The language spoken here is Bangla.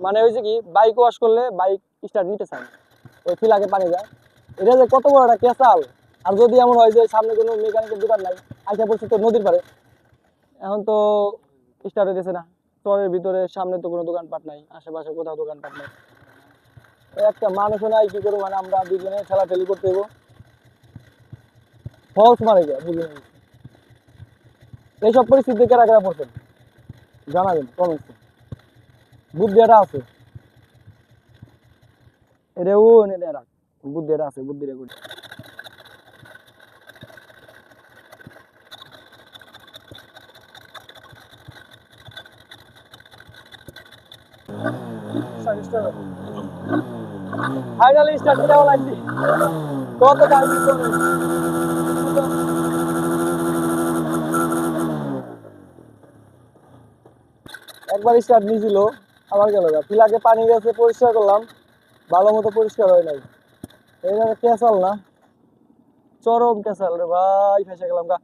মানে হয়েছে কি বাইক ওয়াশ করলে বাইক স্টার্ট নিতে চায় না, ওই ফিলাকে পানি যায়। এটা যে কত বড় একটা কেসাল। আর যদি এমন হয় যে সামনে কোনো মেকানিকের দোকান নাই, আইসা পড়ছে তো নদীর পারে, এখন তো স্টার্ট হইতেছে না। চরের ভিতরে সামনে তো কোনো দোকানপাট নাই, আশেপাশে কোথাও দোকানপাট নাই, একটা মানুষও নাই, কি করবো? মানে আমরা দুজনে ঠেলাঠেলি করতে হইব। ফলস মারে গে বুঝে নিয়েছি। এইসব পরিস্থিতি কারা কারা পড়ছেন জানাবেন কমেন্টসে। বুদ্ধি এটা আছে, এটাও এটা রাখ, বুদ্ধি এটা আছে, বুদ্ধি রে করি। ফাইনালি স্টার্ট দেওয়া লাগছে, কত টাইম একবার স্টার্ট নিয়েছিল, আবার গেল না। পিলাকে পানি গেছে, পরিষ্কার করলাম, ভালো মতো পরিষ্কার হয় নাই। এটা কেসাল না, চরম কেসাল রে ভাই, ফেসে গেলাম গা।